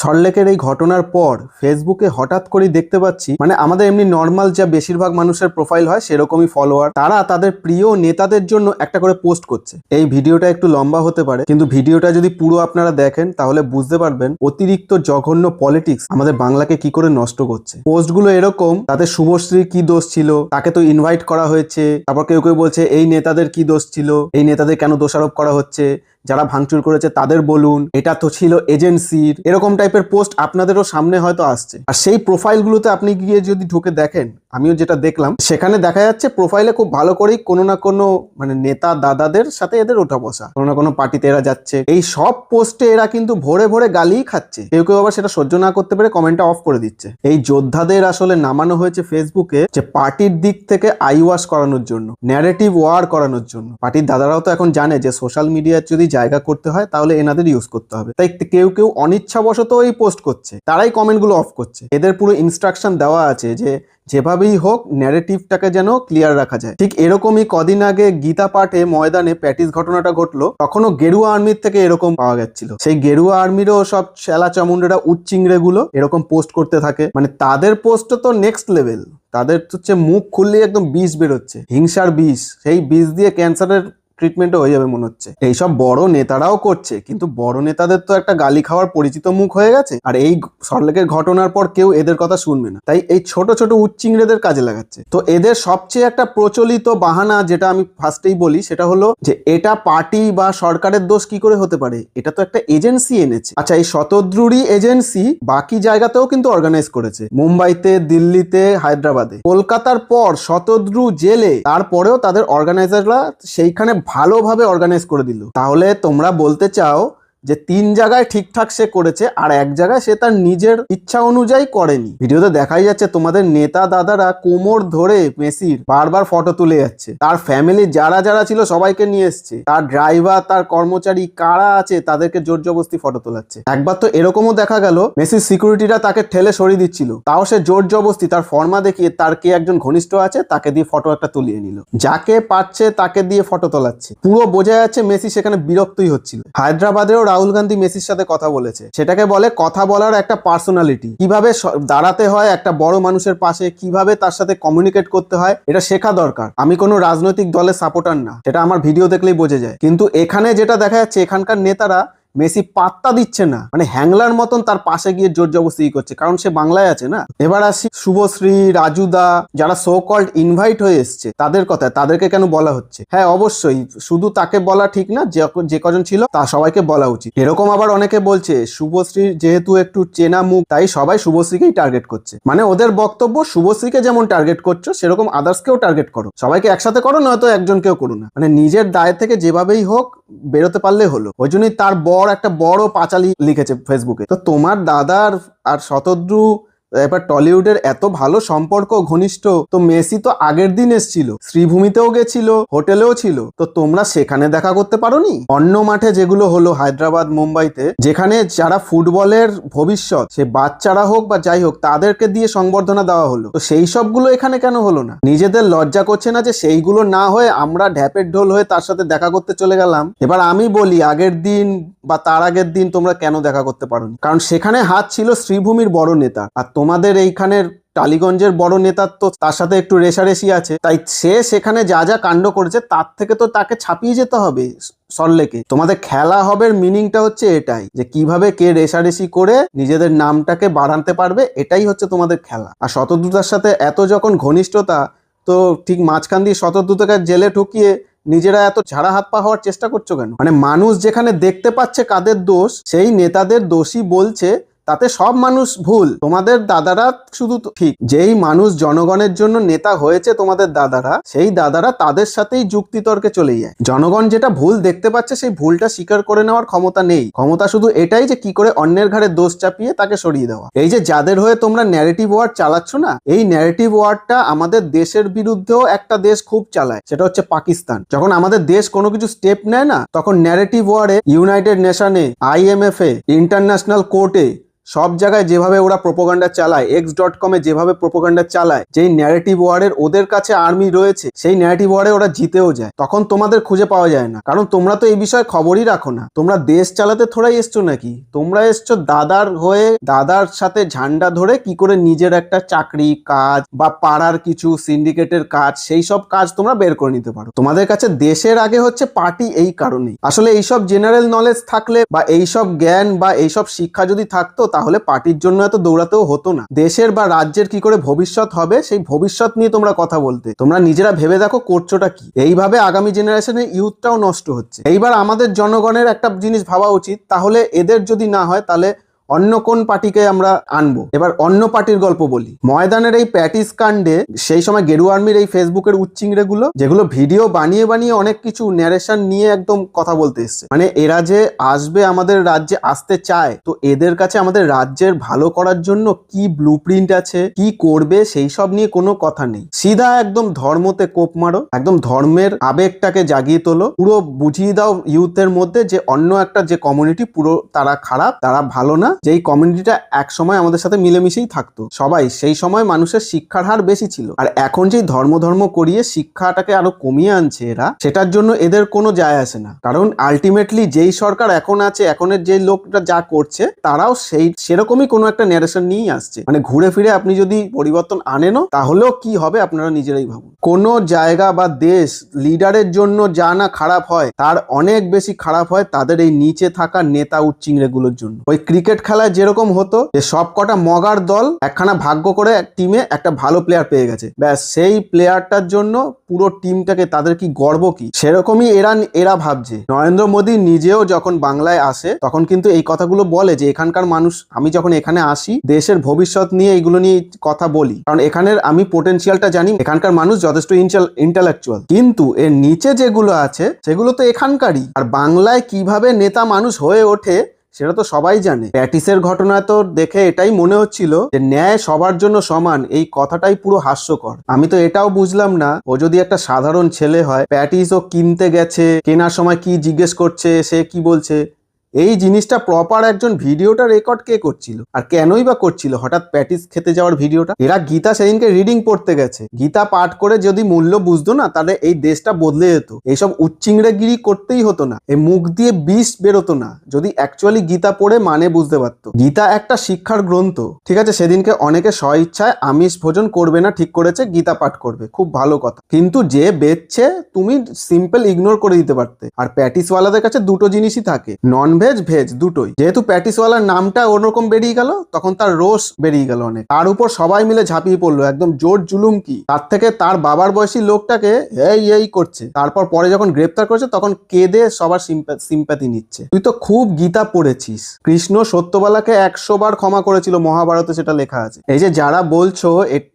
সল্টলেকের এই ঘটনার পর ফেসবুকে হঠাৎ করেই দেখতে পাচ্ছি মানে আমাদের এমনি নর্মাল যা বেশিরভাগ মানুষের প্রোফাইল হয় সেরকমই ফলোয়ার, তারা তাদের প্রিয় নেতাদের জন্য একটা করে পোস্ট করছে। এই ভিডিওটা একটু লম্বা হতে পারে, কিন্তু ভিডিওটা যদি পুরো আপনারা দেখেন তাহলে বুঝতে পারবেন অতিরিক্ত জঘন্য পলিটিক্স আমাদের বাংলাকে কি করে নষ্ট করছে। পোস্টগুলো এরকম, তাতে শুভশ্রীর কি দোষ ছিল, তাকে তো ইনভাইট করা হয়েছে, তারপর কেউ কেউ বলছে এই নেতাদের কি দোষ ছিল, এই নেতাদের কেন দোষারোপ করা হচ্ছে, যারা ভাঙচুর করেছে তাদের বলুন, এটা তো ছিল এজেন্সির, এরকম টাইপের পোস্ট আপনাদেরও সামনে হয়তো আসছে। আর সেই প্রোফাইলগুলোতে আপনি গিয়ে যদি ঢুকে দেখেন, আমিও যেটা দেখলাম সেখানে দেখা যাচ্ছে প্রোফাইলে খুব ভালো করেই কোনো না কোনো মানে নেতা দাদাদের সাথে এদের ওঠা বসা, কোনো না কোনো পার্টিতে এরা যাচ্ছে। এই সব পোস্টে এরা কিন্তু ভরে ভরে গালিই খাচ্ছে। কেউ কেউ আবার সেটা সহ্য না করতে পেরে কমেন্টটা অফ করে দিচ্ছে। এই যোদ্ধাদের আসলে নামানো হয়েছে ফেসবুকে যে পার্টির দিক থেকে আই ওয়াশ করানোর জন্য, ন্যারেটিভ ওয়ার করানোর জন্য। পার্টির দাদারাও তো এখন জানে যে সোশ্যাল মিডিয়ার যদি জায়গা করতে হয় তাহলে এনাদের ইউজ করতে হবে, তাই কেউ কেউ অনিচ্ছাবশত এই পোস্ট করছে, তারাই কমেন্টগুলো অফ করছে। এদের পুরো ইনস্ট্রাকশন দেওয়া আছে যে যেভাবেই হোক ন্যারেটিভটাকে যেন ক্লিয়ার রাখা যায়। ঠিক এরকমই কদিন আগে গীতা পাঠে ময়দানে প্যাটিস ঘটনাটা ঘটলো, তখনও গেরুয়া আর্মির থেকে এরকম পাওয়া যাচ্ছিল। সেই গেরুয়া আর্মিরও সব শেলা চামুন্ডেরা উচ্চিংড়ে গুলো এরকম পোস্ট করতে থাকে। মানে তাদের পোস্ট তো নেক্সট লেভেল, তাদের হচ্ছে মুখ খুললেই একদম বিষ বেরোচ্ছে, হিংসার বিষ। সেই বিষ দিয়ে ক্যান্সারের ট্রিটমেন্টও হয়ে যাবে মনে হচ্ছে। এইসব বড় নেতারাও করছে, কিন্তু বড় নেতাদের তো একটা গালি খাওয়ার পরিচিত মুখ হয়ে গেছে। আর এই সল্টলেকের ঘটনার পর কেউ এদের কথা শুনবে না, তাই এই ছোট ছোট উচ্চিংড়েদের কাজে লাগাচ্ছে। তো এদের সবচেয়ে একটা প্রচলিত বাহানা, যেটা আমি ফার্স্টেই বলি, সেটা হলো যে এটা পার্টি বা সরকারের দোষ কি করে হতে পারে, এটা তো একটা এজেন্সি এনেছে। আচ্ছা, এই শতদ্রুরই এজেন্সি বাকি জায়গাতেও কিন্তু অর্গানাইজ করেছে, মুম্বাইতে, দিল্লিতে, হায়দ্রাবাদে। কলকাতার পর শতদ্রু জেলে, তারপরেও তাদের অর্গানাইজাররা সেইখানে ভালোভাবে অর্গানাইজ করে দিল। তাহলে তোমরা বলতে চাও যে 3 জায়গায় ঠিকঠাক সে করেছে আর এক জায়গায় সে তার নিজের ইচ্ছা অনুযায়ী করেনি। ভিডিওতে দেখাই যাচ্ছে তোমাদের নেতা দাদারা কোমর ধরে মেসির বারবার ফটো তুলে যাচ্ছে, তার ফ্যামিলি যারা যারা ছিল সবাইকে নিয়ে এসছে, তার ড্রাইভার, তার কর্মচারী কারা আছে তাদেরকে জোর জবরদস্তি ফটো তোলাচ্ছে। একবার তো এরকমও দেখা গেল মেসির সিকিউরিটিরা তাকে ঠেলে সরিয়ে দিচ্ছিল, তাও সে জোর জবরদস্তি তার ফর্মা দেখিয়ে তার কে একজন ঘনিষ্ঠ আছে তাকে দিয়ে ফটো একটা তুলিয়ে নিল। যাকে পাচ্ছে তাকে দিয়ে ফটো তোলাচ্ছে। পুরো বোঝা যাচ্ছে মেসি সেখানে বিরক্তই হচ্ছিল। হায়দ্রাবাদেও রাহুল গান্ধী মেসির সাথে কথা বলেছে, সেটাকে বলে কথা বলার একটা পার্সোনালিটি। কিভাবে দাঁড়াতে হয় একটা বড় মানুষের পাশে, কিভাবে তার সাথে কমিউনিকেট করতে হয়, এটা শেখা দরকার। আমি কোনো রাজনৈতিক দলের সাপোর্টার না, সেটা আমার ভিডিও দেখলেই বোঝা যায়। কিন্তু এখানে যেটা দেখা যাচ্ছে, এখানকার নেতারা মেসি পাত্তা দিচ্ছে না, মানে হ্যাংলার মতন তার পাশে গিয়ে জোর জবরদস্তি করছে, কারণ সে বাংলায় আছে না। এবার আসি শুভশ্রী, রাজুদা, যারা সো কল্ড ইনভাইট হয়ে এসছে তাদের কথা, তাদেরকে কেন বলা হচ্ছে? হ্যাঁ অবশ্যই, শুধু তাকে বলা ঠিক না, যে কজন ছিল তা সবাইকে বলা উচিত। এরকম আবার অনেকে বলছে শুভশ্রীর যেহেতু একটু চেনা মুখ তাই সবাই শুভশ্রীকেই টার্গেট করছে। মানে ওদের বক্তব্য, শুভশ্রীকে যেমন টার্গেট করছো সেরকম আদার্সকেও টার্গেট করো, সবাইকে একসাথে করো, নয়তো একজনকেও করো না। মানে নিজের দায় থেকে যেভাবেই হোক বেরোতে পারলে হলো। ওই জন্যই তার একটা বড় পাঁচালি লিখেছে ফেসবুকে। তো তোমার দাদার আর শতদ্রু এবার টলিউডের এত ভালো সম্পর্ক, ঘনিষ্ঠ, তো মেসি তো আগের দিন এসেছিল, শ্রীভূমিতেও গেছিল, হোটেলেও ছিল, তো তোমরা সেখানে দেখা করতে পারোনি? অন্য মাঠে যেগুলো হলো হায়দ্রাবাদ, মুম্বাইতে, যেখানে যারা ফুটবলের ভবিষ্যৎ, সে বাচ্চারা হোক বা যাই হোক, তাদেরকে দিয়ে সংবর্ধনা দেওয়া হলো, তো সেই সবগুলো এখানে কেন হলো না? নিজেদের লজ্জা করছে না যে সেইগুলো না হয়ে আমরা ঢ্যাপের ঢোল হয়ে তার সাথে দেখা করতে চলে গেলাম? এবার আমি বলি, আগের দিন বা তার আগের দিন তোমরা কেন দেখা করতে পারোনি? কারণ সেখানে হাত ছিল শ্রীভূমির বড় নেতা, আর তোমাদের এইখানের টালিগঞ্জের বড় নেতার তো তার সাথে একটু রেশারেশি আছে, তাই সে সেখানে যা যা কাণ্ড করেছে তার থেকে তো তাকে ছাপিয়ে যেতে হবে সল্টলেকে। তোমাদের খেলা হবে মিনিংটা হচ্ছে এটাই, যে কিভাবে কে রেশারেশি করে নিজেদের নামটাকে বাড়াতে পারবে, এটাই হচ্ছে তোমাদের খেলা। আর শতদ্রুতার সাথে এত যখন ঘনিষ্ঠতা, তো ঠিক মাঝখান দিয়ে শতদ্রুতাকে জেলে ঠুকিয়ে নিজেরা এত ঝাড়া হাত পা হওয়ার চেষ্টা করছো কেন? মানে মানুষ যেখানে দেখতে পাচ্ছে কাদের দোষ, সেই নেতাদের দোষী বলছে, তাতে সব মানুষ ভুল, তোমাদের দাদারা শুধু ঠিক। যেই মানুষ জনগণের জন্য নেতা হয়েছে তোমাদের দাদারা, সেই দাদারা তাদের সাথেই যুক্তিতর্কে চলে যায়। জনগণ যেটা ভুল দেখতে পাচ্ছে সেই ভুলটা স্বীকার করে নেওয়ার ক্ষমতা নেই, ক্ষমতা শুধু এটাই যে কি করে অন্যের ঘাড়ে দোষ চাপিয়ে তাকে সরিয়ে দেওয়া। এই যে যাদের হয়ে তোমরা ন্যারেটিভ ওয়ার চালাচ্ছ না, এই ন্যারেটিভ ওয়ারটা আমাদের দেশের বিরুদ্ধেও একটা দেশ খুব চালায়, সেটা হচ্ছে পাকিস্তান। যখন আমাদের দেশ কোনো কিছু স্টেপ নেয় না, তখন ন্যারেটিভ ওয়ারে ইউনাইটেড নেশনে, IMF এ, ইন্টারন্যাশনাল কোর্টে সব জায়গায় যেভাবে ওরা প্রোপাগান্ডা চালায়, x.com যেভাবে প্রোপাগান্ডা চালায়, যেই ন্যারেটিভ ওয়ারের ওদের কাছে আর্মি রয়েছে, সেই ন্যারেটিভ ওয়ারে ওরা জিতেও যায়। তখন তোমাদের খুঁজে পাওয়া যায় না, কারণ তোমরা তো এই বিষয়ে খবরই রাখো না। তোমরা দেশ চালাতে থোড়াই এসছো নাকি? তোমরা এসছো দাদার হয়ে, দাদার সাথে ঝান্ডা ধরে কি করে নিজের একটা চাকরি, কাজ বা পাড়ার কিছু সিন্ডিকেটের কাজ, সেই সব কাজ তোমরা বের করে নিতে পারো। তোমাদের কাছে দেশের আগে হচ্ছে পার্টি। এই কারণেই আসলে এইসব জেনারেল নলেজ থাকলে বা এইসব জ্ঞান বা এইসব শিক্ষা যদি থাকতো, তাহলে পার্টির জন্য এত দৌড়াতেও হতো না। দেশের বা রাজ্যের কি করে ভবিষ্যৎ হবে, সেই ভবিষ্যৎ নিয়ে তোমরা কথা বলতে। তোমরা নিজেরা ভেবে দেখো করছোটা কি। এইভাবে আগামী জেনারেশনের ইউথটাও নষ্ট হচ্ছে। এইবার আমাদের জনগণের একটা জিনিস ভাবা উচিত, তাহলে এদের যদি না হয় তাহলে অন্য কোন পার্টিকে আমরা আনবো। এবার অন্য পার্টির গল্প বলি। ময়দানের এই প্যাটিস কাণ্ডে সেই সময় গেরুয়া আর্মির এই ফেসবুকের উচ্চিংড়ে গুলো, যেগুলো ভিডিও বানিয়ে বানিয়ে অনেক কিছু ন্যারেশন নিয়ে একদম কথা বলতে এসছে, মানে এরা যে আসবে আমাদের রাজ্যে, আসতে চায়, তো এদের কাছে আমাদের রাজ্যের ভালো করার জন্য কি ব্লুপ্রিন্ট আছে, কি করবে, সেই সব নিয়ে কোনো কথা নেই। সিধা একদম ধর্মতে কোপ মারো, একদম ধর্মের আবেগটাকে জাগিয়ে তোলো, পুরো বুঝিয়ে দাও ইউথের মধ্যে যে অন্য একটা যে কমিউনিটি, পুরো তারা খারাপ, তারা ভালো না। যেই কমিউনিটিটা এক সময় আমাদের সাথে মিলেমিশেই থাকতো সবাই, সেই সময় মানুষের শিক্ষার হার বেশি ছিল। আর এখন যেই ধর্ম করিয়ে শিক্ষাটাকে আরো কমিয়ে আনছে এরা, সেটার জন্য এদের কোনো যায় আসে না। কারণ আলটিমেটলি যেই সরকার এখন আছে, এখনের যে লোকটা যা করছে, তারাও সেরকমই কোনো একটা ন্যারেশন নিয়েই আসছে। মানে ঘুরে ফিরে আপনি যদি পরিবর্তন আনেনও, তাহলেও কি হবে আপনারা নিজেরাই ভাবুন। কোনো জায়গা বা দেশ লিডারের জন্য যা না খারাপ হয়, তার অনেক বেশি খারাপ হয় তাদের এই নিচে থাকা নেতা উচ্চিংড়েগুলোর জন্য। ওই ক্রিকেট খেলায় যেরকম হতো যে সব কটা মগার দল একখানা ভাগ্য করে এক টিমে একটা ভালো প্লেয়ার পেয়ে গেছে, ব্যাস সেই প্লেয়ারটার জন্য পুরো টিমটাকে, তাদের কি গর্ব কি, সেরকমই এরা ভাবছে। নরেন্দ্র মোদী নিজেও যখন বাংলায় আসে, তখন কিন্তু এই কথাগুলো বলে যে এখানকার মানুষ, আমি যখন এখানে আসি দেশের ভবিষ্যৎ নিয়ে এইগুলো নিয়ে কথা বলি, কারণ এখানের আমি পোটেনশিয়ালটা জানি, এখানকার মানুষ যথেষ্ট ইন্টেলেকচুয়াল। কিন্তু এর নিচে যেগুলো আছে সেগুলো তো এখানকারই। আর বাংলায় কিভাবে নেতা মানুষ হয়ে ওঠে সেটা তো সবাই জানে। প্যাটিসের ঘটনা তো দেখে এটাই মনে হচ্ছিল যে ন্যায় সবার জন্য সমান, এই কথাটাই পুরো হাস্যকর। আমি তো এটাও বুঝলাম না, ও যদি একটা সাধারণ ছেলে হয়, প্যাটিস ও কিনতে গেছে, কেনার সময় কি জিজ্ঞেস করছে, সে কি বলছে, এই জিনিসটা প্রপার একজন ভিডিওটা রেকর্ড কে করছিল, আর কেনই বা করছিল হঠাৎ প্যাটিস খেতে যাওয়ার ভিডিওটা? এরা গীতা সেদিনকে রিডিং পড়তে গেছে, গীতা পাঠ করে যদি মূল্য বুঝতো না, তাহলে এই দেশটা বদলে যেত। এইসব উচ্চিংড়েগিরি করতেই হতো না, এই মুখ দিয়ে বিষ বেরোতো না, যদি অ্যাকচুয়ালি গীতা পড়ে মানে বুঝতে পারতো। গীতা একটা শিক্ষার গ্রন্থ, ঠিক আছে? সেদিনকে অনেকে স্বইচ্ছায় আমিষ ভোজন করবে না, ঠিক করেছে, গীতা পাঠ করবে, খুব ভালো কথা। কিন্তু যে বেচছে, তুমি সিম্পল ইগনোর করে দিতে পারতে। আর প্যাটিসওয়ালাদের কাছে দুটো জিনিসই থাকে, নন ভেজ, ভেজ, দুটোই। যেহেতু প্যাটিসওয়ালার নামটা অন্যরকম বেরিয়ে গেল, তখন তার রোষ বেরিয়ে গেল অনেক। তার উপর সবাই মিলে ঝাঁপিয়ে পড়লো, একদম জোর জুলুম কি, তার থেকে তার বাবার বয়সী লোকটাকে এই করছে। তারপর পরে যখন গ্রেপ্তার করেছে, তখন কেঁদে সবার সিম্প্যাথি নিচ্ছে। তুই তো খুব গীতা পড়েছিস। কৃষ্ণ সত্যবালাকে 100 বার ক্ষমা করেছিল, মহাভারতে সেটা লেখা আছে। এই যে যারা বলছো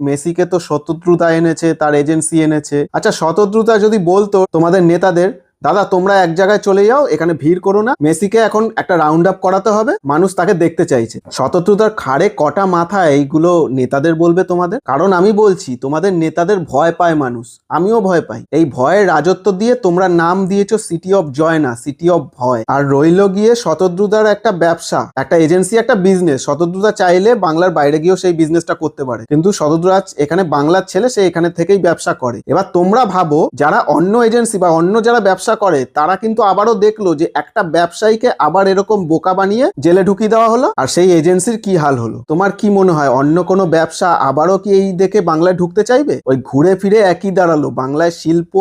মেসিকে তো শতদ্রুতা এনেছে, তার এজেন্সি এনেছে, আচ্ছা শতদ্রুতা যদি বলতো তোমাদের নেতাদের, দাদা তোমরা এক জায়গায় চলে যাও, এখানে ভিড় করো না, মেসিকে এখন একটা রাউন্ড আপ করাতে হবে, মানুষ তাকে দেখতে চাইছে, শতদ্রুতার খাড়ে কটা মাথা এইগুলো নেতাদের বলবে তোমাদের? কারণ আমি বলছি, তোমাদের নেতাদের ভয় পায় মানুষ, আমিও ভয় পাই। এই ভয়ের রাজত্ব দিয়ে তোমরা নাম দিয়েছো সিটি অফ জয় না, সিটি অফ ভয়। আর রইল গিয়ে শতদ্রুতার একটা ব্যবসা, একটা এজেন্সি, একটা বিজনেস। শতদ্রুতা চাইলে বাংলার বাইরে গিয়েও সেই বিজনেসটা করতে পারে, কিন্তু শতদ্রুতা এখানে বাংলার ছেলে, সে এখানে থেকেই ব্যবসা করে। এবার তোমরা ভাবো, যারা অন্য এজেন্সি বা অন্য যারা ব্যবসা করে, তারা কিন্তু আবারও দেখলো যে একটা ব্যবসায়ীকে আবার এরকম বোকা বানিয়ে জেলে ঢুকিয়ে দেওয়া হলো, আর সেই এজেন্সির কি হাল হলো। তোমার কি মনে হয় অন্য কোনো ব্যবসা আবারও কি এই দেখে বাংলায় ঢুকতে চাইবে? ওই ঘুরে ফিরে একই দাঁড়ালো। বাংলায় শিল্প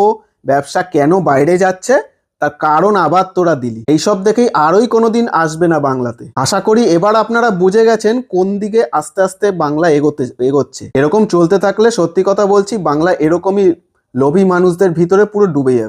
ব্যবসা কেন বাইরে যাচ্ছে, তার কারণ আবার তোরা দিলি। এইসব দেখেই আরোই কোনোদিন আসবে না বাংলাতে। আশা করি এবার আপনারা বুঝে গেছেন কোন দিকে আস্তে আস্তে বাংলা এগোচ্ছে। এরকম চলতে থাকলে সত্যি কথা বলছি, বাংলা এরকমই লোভী মানুষদের ভিতরে পুরো ডুবে যাবে।